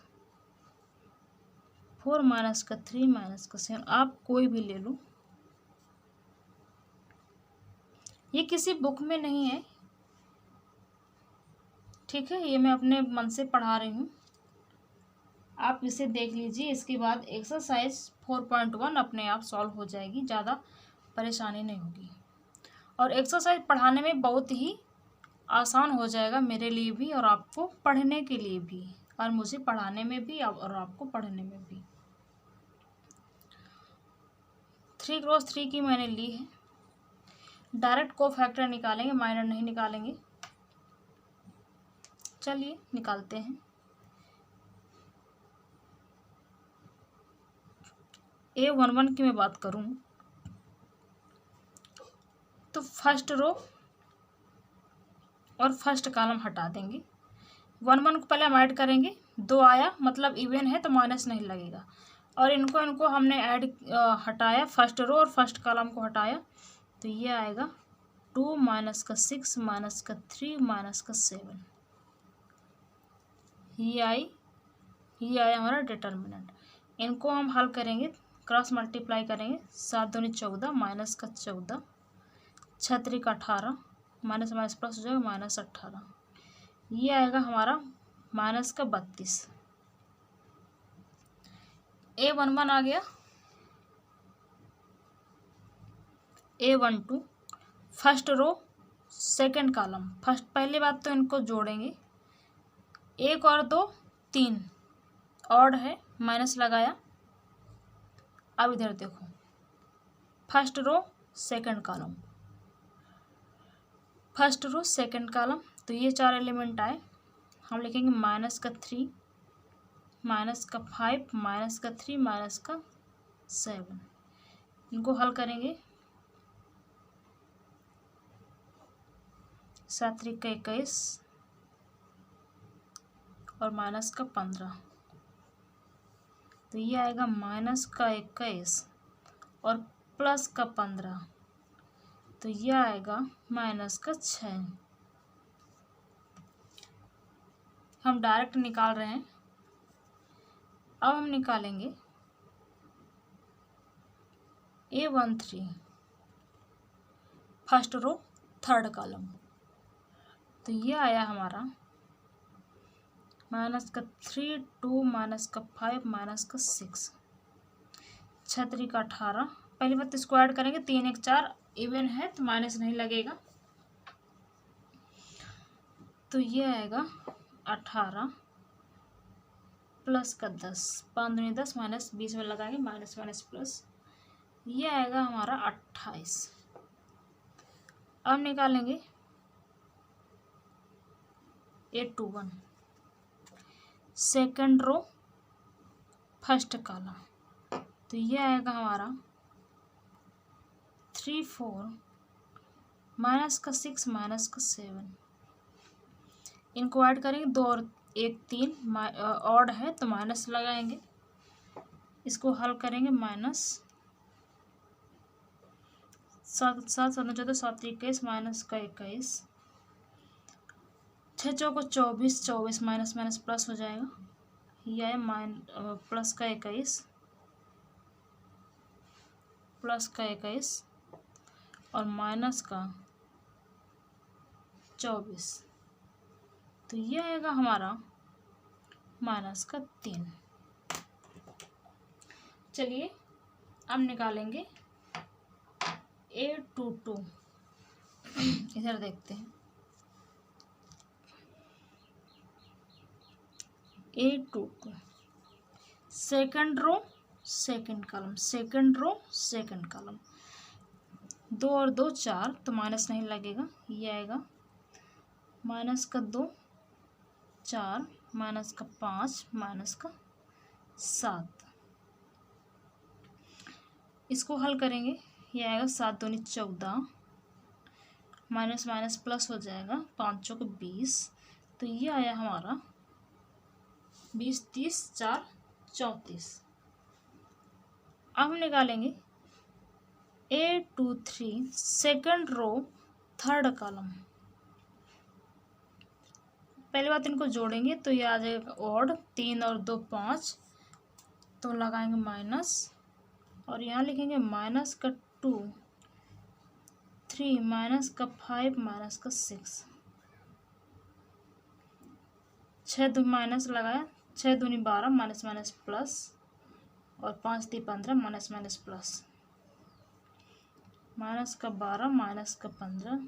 4 -3 -7। आप कोई भी ले लो, ये किसी बुक में नहीं है, ठीक है, ये मैं अपने मन से पढ़ा रही हूँ। आप इसे देख लीजिए, इसके बाद एक्सरसाइज 4.1 अपने आप सॉल्व हो जाएगी, ज़्यादा परेशानी नहीं होगी। और एक्सरसाइज पढ़ाने में बहुत ही आसान हो जाएगा मेरे लिए भी और आपको पढ़ने के लिए भी, और मुझे पढ़ाने में भी और आपको पढ़ने में भी। 3x3 की मैंने ली है। डायरेक्ट कोफैक्टर निकालेंगे, माइनर नहीं निकालेंगे। चलिए निकालते हैं। A11 की मैं बात करूँ तो फर्स्ट रो और फर्स्ट कॉलम हटा देंगे। 1 को पहले हम ऐड करेंगे, 2 आया मतलब इवन है तो माइनस नहीं लगेगा। और इनको हमने हटाया, फर्स्ट रो और फर्स्ट कॉलम को हटाया, तो ये आएगा 2 माइनस का 6 माइनस का 3 माइनस का 7। ये आया हमारा डिटर्मिनेंट। इनको हम हल करेंगे, क्रॉस मल्टीप्लाई करेंगे। 7 दूनी 14 माइनस का 14, 6 3 का 18, माइनस माइनस प्लस हो जाएगा माइनस 18। ये आएगा हमारा माइनस का 32। A11 आ गया। A12 first row second column. First पहली बात तो इनको जोड़ेंगे, 1 और 2 3 ऑड है, माइनस लगाया। अब इधर देखो, first row second column, first row second column, तो ये 4 एलिमेंट आए। हम लिखेंगे माइनस का 3 माइनस का 5 माइनस का 3 माइनस का 7। इनको हल करेंगे, 7 3 का 21 और माइनस का 15, तो ये आएगा माइनस का 21 और प्लस का 15, तो ये आएगा माइनस का 6। हम डायरेक्ट निकाल रहे हैं। अब हम निकालेंगे A13 first row third column, तो ये आया हमारा माइनस का 3 2 माइनस का 5 माइनस का 6, 6 3 का 18। पहली बात इसको ऐड करेंगे, 3 1 4 इवन है तो माइनस नहीं लगेगा, तो ये आएगा 18 प्लस का 10, 5 दूनी 10 माइनस 20 में लगाएंगे माइनस माइनस प्लस, ये आएगा हमारा 28। अब निकालेंगे A21 second row first column, तो ये आएगा हमारा 3 4 माइनस का 6 माइनस का 7। इनको ऐड करेंगे, 2 और 1 3 ऑड है तो माइनस लगाएंगे। इसको हल करेंगे, माइनस 7 7 7 14 7 21 माइनस का 21, 6 चौको 24 24 माइनस माइनस प्लस हो जाएगा। ये है प्लस का 21 प्लस का 21 और माइनस का 24, तो ये आएगा हमारा माइनस का 3। चलिए अब निकालेंगे A22। इधर देखते हैं, A22 second row second column, second row second column, 2 और 2 4 तो माइनस नहीं लगेगा। ये आएगा माइनस का 2 4 माइनस का 5 माइनस का 7। इसको हल करेंगे, ये आएगा 7 दूनी 14 माइनस माइनस प्लस हो जाएगा, 5 चौको 20, तो ये आया हमारा 20 30 4 34। अब हम निकालेंगे A23 second row third column. पहली बात इनको जोड़ेंगे तो ये आ जाएगा ऑड, 3 और 2 5, तो लगाएंगे माइनस और यहाँ लिखेंगे माइनस का 2 3 माइनस का 5 माइनस का 6, 6 दो माइनस लगाया, 6 दूनी 12 माइनस माइनस प्लस और 5 दी 15 माइनस माइनस प्लस, माइनस का 12 माइनस का 15,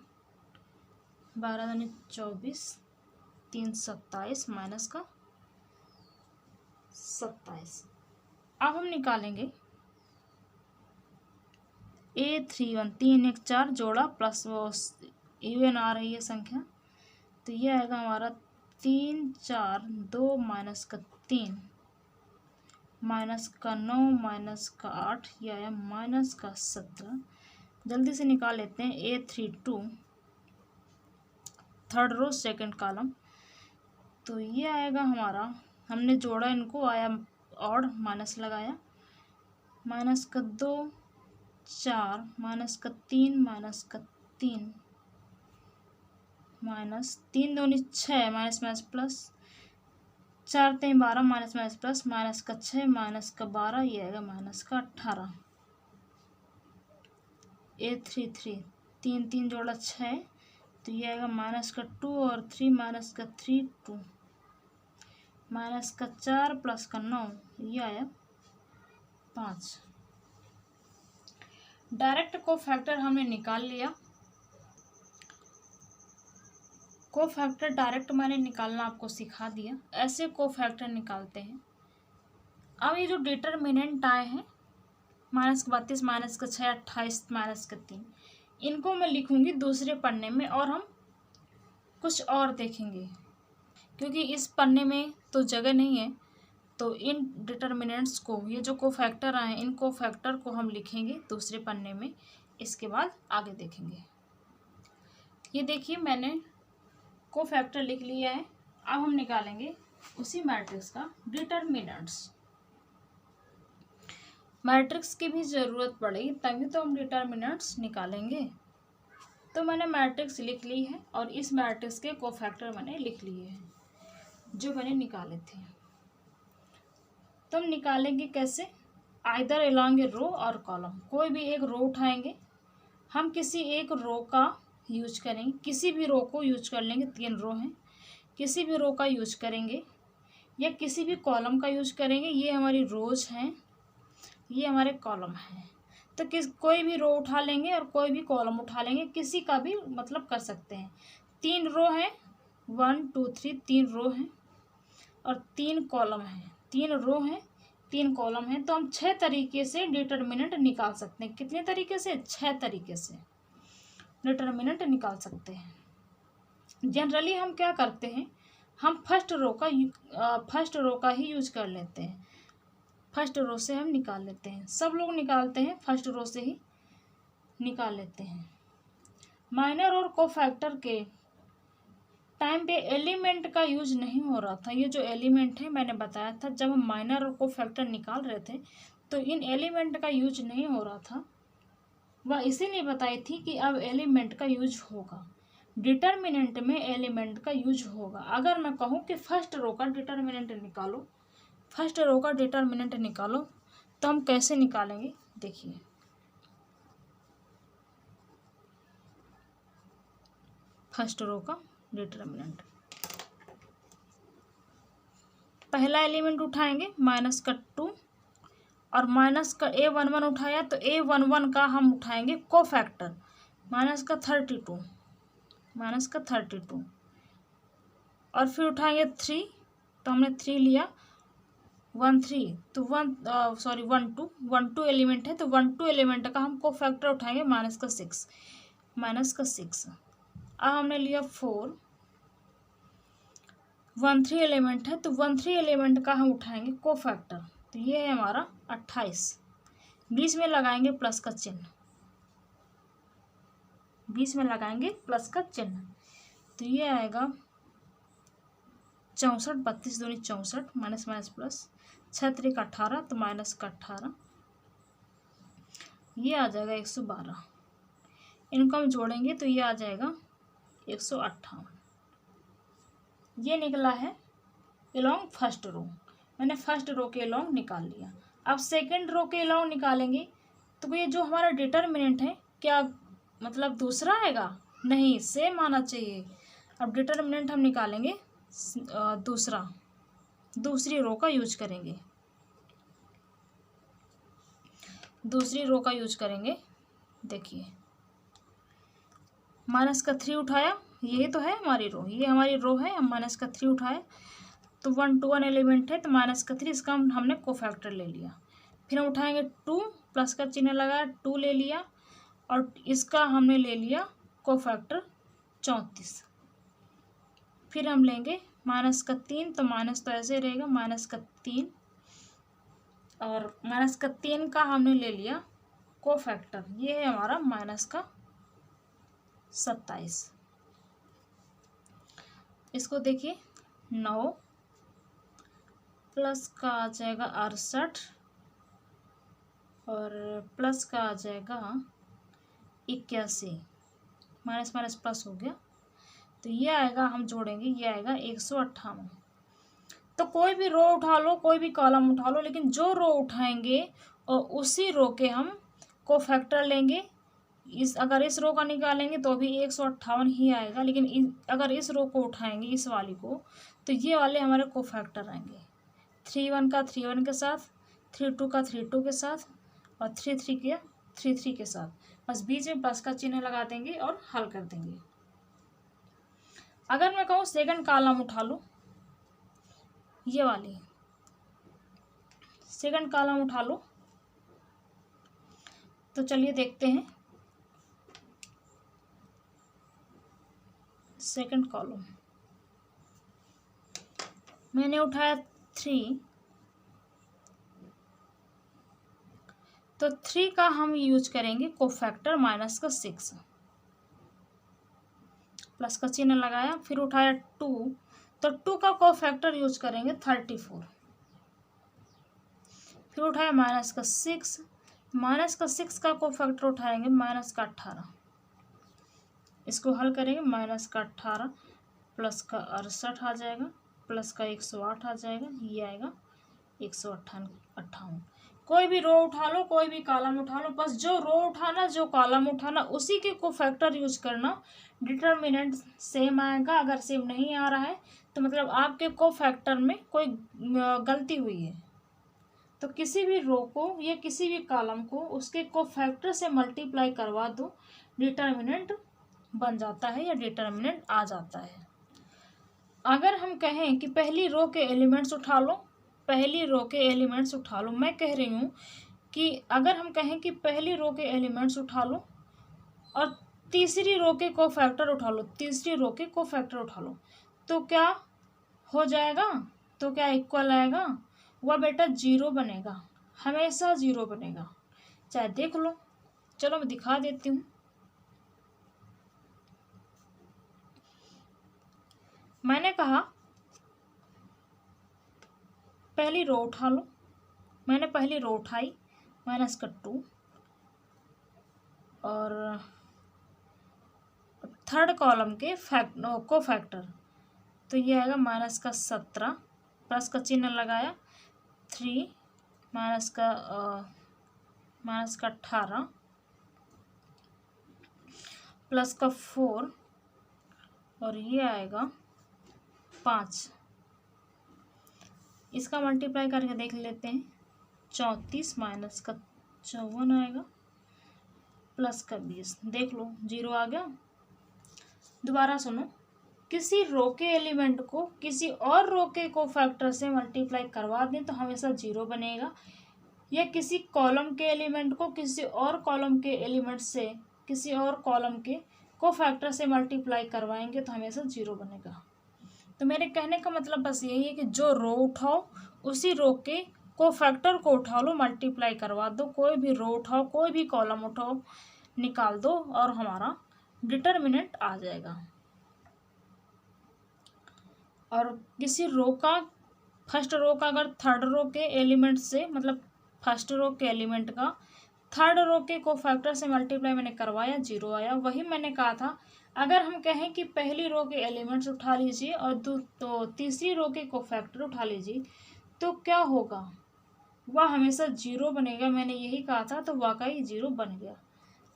12 दूनी 24, 3 27 माइनस का 27। अब हम निकालेंगे A31, 3 1 4 जोड़ा प्लस वो इवन आ रही है संख्या, तो ये आएगा हमारा 3 4 2 माइनस का 3 माइनस का 9 माइनस का 8, यह आया माइनस का 17। जल्दी से निकाल लेते हैं A32 third row second column, तो ये आएगा हमारा, हमने जोड़ा इनको, आया और माइनस लगाया, माइनस का 2 4 माइनस का 3 माइनस का 3 माइनस 3 दूनी 6 minus minus plus 4 3 12 minus minus plus minus का 6 माइनस का 12, ये आएगा माइनस का 18। A33 3 3 जोड़ा 6, तो ये आएगा माइनस का 2 और 3 माइनस का 3 2 माइनस का 4 प्लस का 9, ये आया 5। डायरेक्ट कोफैक्टर हमने निकाल लिया। कोफैक्टर डायरेक्ट मैंने निकालना आपको सिखा दिया, ऐसे कोफैक्टर निकालते हैं। अब ये जो डिटरमिनेंट आए हैं माइनस का 32 माइनस का 6 28 माइनस का 3, इनको मैं लिखूंगी दूसरे पन्ने में और हम कुछ और देखेंगे, क्योंकि इस पन्ने में तो जगह नहीं है। तो इन डिटरमिनेंट्स को, ये जो कोफैक्टर आए इन कोफैक्टर को हम लिखेंगे दूसरे पन्ने में, इसके बाद आगे देखेंगे। ये देखिए मैंने कोफैक्टर लिख लिया है। अब हम निकालेंगे उसी मैट्रिक्स का डिटरमिनेंट्स। मैट्रिक्स की भी ज़रूरत पड़ेगी तभी तो हम डिटरमिनेंट्स निकालेंगे। तो मैंने मैट्रिक्स लिख ली है और इस मैट्रिक्स के कोफैक्टर मैंने लिख लिए हैं जो मैंने निकाले थे। तो हम निकालेंगे कैसे, आइदर अलोंग ए रो और कॉलम, कोई भी एक रो उठाएंगे, हम किसी एक रो का यूज करेंगे, किसी भी रो को यूज कर लेंगे, 3 रो हैं, किसी भी रो का यूज करेंगे या किसी भी कॉलम का यूज करेंगे। ये हमारी रोज हैं, ये हमारे कॉलम हैं। तो कोई भी रो उठा लेंगे और कोई भी कॉलम उठा लेंगे, किसी का भी मतलब कर सकते हैं। 3 रो हैं, 1 2 3, 3 रो हैं और 3 कॉलम हैं, 3 रो हैं 3 कॉलम हैं। तो हम 6 तरीके से डिटरमिनेंट निकाल सकते हैं। कितने तरीके से, 6 तरीके से डिटरमिनेंट निकाल सकते हैं। जनरली हम क्या करते हैं, हम फर्स्ट रो का ही यूज कर लेते हैं, फर्स्ट रो से हम निकाल लेते हैं। सब लोग निकालते हैं, फर्स्ट रो से ही निकाल लेते हैं। माइनर और कोफैक्टर के टाइम पे एलिमेंट का यूज नहीं हो रहा था। ये जो एलिमेंट है मैंने बताया था, जब हम माइनर और कोफैक्टर निकाल रहे थे तो इन एलिमेंट का यूज नहीं हो रहा था। वह इसीलिए बताई थी कि अब एलिमेंट का यूज होगा, डिटरमिनेंट में एलिमेंट का यूज होगा। अगर मैं कहूँ कि फर्स्ट रो का डिटरमिनेंट निकालो, फर्स्ट रो का डिटरमिनेंट निकालो, तो हम कैसे निकालेंगे देखिए। फर्स्ट रो का डिटरमिनेंट, पहला एलिमेंट उठाएंगे माइनस का 2 और माइनस का A11 उठाया तो A11 का हम उठाएंगे कोफैक्टर माइनस का 32 और फिर उठाएंगे 3, तो हमने 3 लिया 1 3 तो 1 2 एलिमेंट है, तो 1 2 एलिमेंट का हम कोफैक्टर उठाएंगे माइनस का 6। अब हमने लिया 4 1 3 एलिमेंट है, तो 1 3 एलिमेंट का हम उठाएंगे कोफैक्टर, तो ये है हमारा 28। बीच में लगाएंगे प्लस का चिन्ह, बीच में लगाएंगे प्लस का चिन्ह, तो ये आएगा 64 32 दूनी 64 माइनस माइनस प्लस 6 3 का 18, तो माइनस का 18, ये आ जाएगा 112। इनको हम जोड़ेंगे तो ये आ जाएगा 158। ये निकला है एलोंग फर्स्ट रो, मैंने फर्स्ट रो के एलोंग निकाल लिया। अब सेकंड रो के एलोंग निकालेंगे तो ये जो हमारा डिटरमिनेंट है क्या मतलब दूसरा आएगा, नहीं, सेम आना चाहिए। अब डिटरमिनेंट हम निकालेंगे दूसरी रो का यूज करेंगे, दूसरी रो का यूज करेंगे। देखिए -3 उठाया, ये तो है हमारी रो, ये हमारी रो है, हम -3 उठाए तो 1 to 1 एलिमेंट है तो -3, इसका हमने कोफैक्टर ले लिया। फिर हम उठाएंगे 2, प्लस का चिन्ह लगाया, 2 ले लिया और इसका हमने ले लिया कोफैक्टर 34। फिर हम लेंगे -3, तो माइनस तो ऐसे रहेगा, -3 और -3 का हमने ले लिया कोफैक्टर, ये है हमारा -27। इसको देखिए 9 प्लस का आ जाएगा 68 और प्लस का आ जाएगा 81, माइनस माइनस प्लस हो गया तो ये आएगा, हम जोड़ेंगे ये आएगा 158। तो कोई भी रो उठा लो, कोई भी कॉलम उठा लो, लेकिन जो रो उठाएंगे और उसी रो के हम कोफैक्टर लेंगे। अगर इस रो का निकालेंगे तो भी 158 ही आएगा, लेकिन अगर इस रो को उठाएंगे, इस वाली को, तो ये वाले हमारे कोफैक्टर आएंगे। 3 1 का 3 1 के साथ, 3 2 का 3 2 के साथ और 3 3 के 3 3 के साथ। बस बीच में प्लस का चिन्ह लगा देंगे और हल कर देंगे। अगर मैं कहूँ सेकंड कॉलम उठा लो, ये वाली सेकंड कॉलम उठा लो, तो चलिए देखते हैं। सेकंड कॉलम मैंने उठाया 3, तो 3 का हम यूज करेंगे कोफैक्टर -6, प्लस का चिन्ह लगाया। फिर उठाया 2, तो 2 का कोफैक्टर यूज करेंगे 34। फिर उठाया -6, -6 का कोफैक्टर उठाएंगे -18। इसको हल करेंगे, -18 प्लस का 68 आ जाएगा, प्लस का 108 आ जाएगा, ये आएगा 158। कोई भी रो उठा लो, कोई भी कॉलम उठा लो, बस जो रो उठाना, जो कॉलम उठाना, उसी के कोफैक्टर यूज करना। डिटर्मिनेंट सेम आएगा। अगर सेम नहीं आ रहा है तो मतलब आपके कोफैक्टर में कोई गलती हुई है। तो किसी भी रो को या किसी भी कॉलम को उसके कोफैक्टर से मल्टीप्लाई करवा दो, डिटर्मिनेंट बन जाता है या डिटर्मिनेंट आ जाता है। अगर हम कहें कि पहली रो के एलिमेंट्स उठा लो, पहली रो के एलिमेंट्स उठा लो, मैं कह रही हूँ कि अगर हम कहें कि पहली रो के एलिमेंट्स उठा लो और तीसरी रो के कोफैक्टर उठा लो, तीसरी रो के कोफैक्टर उठा लो, तो क्या हो जाएगा? तो क्या इक्वल आएगा? वह बेटा 0 बनेगा, हमेशा 0 बनेगा, चाहे देख लो। चलो मैं दिखा देती हूँ। मैंने कहा पहली रो उठा लो, मैंने पहली रो उठाई -2 और थर्ड कॉलम के कोफैक्टर, तो ये आएगा -17, प्लस का चिन्ह लगाया, 3 -18 प्लस का 4 और ये आएगा 5। इसका मल्टीप्लाई करके देख लेते हैं। 34 माइनस का 54 आएगा, प्लस का 20, देख लो 0 आ गया। दोबारा सुनो, किसी रो के एलिमेंट को किसी और रो के कोफैक्टर से मल्टीप्लाई करवा दें तो हमेशा 0 बनेगा, या किसी कॉलम के एलिमेंट को किसी और कॉलम के एलिमेंट से किसी और कॉलम के कोफैक्टर से मल्टीप्लाई करवाएंगे तो हमेशा 0 बनेगा। तो मेरे कहने का मतलब बस यही है कि जो रो उठाओ उसी रो के कोफैक्टर को उठा लो, मल्टीप्लाई करवा दो। कोई भी रो उठाओ, कोई भी कॉलम उठाओ, निकाल दो और हमारा डिटर्मिनेंट आ जाएगा। और किसी रो का फर्स्ट रो का अगर थर्ड रो के एलिमेंट से, मतलब फर्स्ट रो के एलिमेंट का थर्ड रो के कोफैक्टर से मल्टीप्लाई मैंने करवाया, 0 आया। वही मैंने कहा था, अगर हम कहें कि पहली रो के एलिमेंट्स उठा लीजिए और तो तीसरी रो के कोफैक्टर उठा लीजिए, तो क्या होगा? वह हमेशा 0 बनेगा। मैंने यही कहा था, तो वाकई 0 बन गया।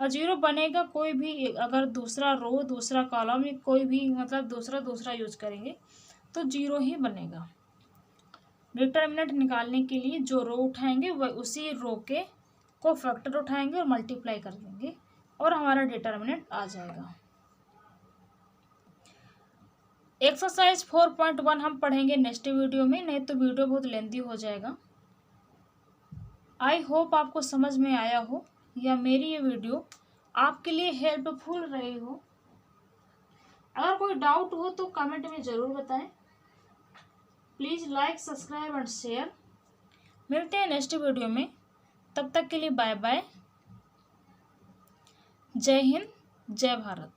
और 0 बनेगा कोई भी, अगर दूसरा रो, दूसरा कॉलम, कोई भी मतलब दूसरा यूज करेंगे तो 0 ही बनेगा। डिटर्मिनेंट निकालने के लिए जो रो उठाएंगे वह उसी रो के कोफैक्टर उठाएंगे और मल्टीप्लाई कर देंगे और हमारा डिटर्मिनेंट आ जाएगा। एक्सरसाइज 4.1 हम पढ़ेंगे नेक्स्ट वीडियो में, नहीं तो वीडियो बहुत लेंथी हो जाएगा। आई होप आपको समझ में आया हो या मेरी ये वीडियो आपके लिए हेल्पफुल रही हो। अगर कोई डाउट हो तो कमेंट में ज़रूर बताएं। Please like, subscribe and share. मिलते हैं नेक्स्ट वीडियो में, तब तक के लिए बाय बाय। जय हिंद, जय भारत।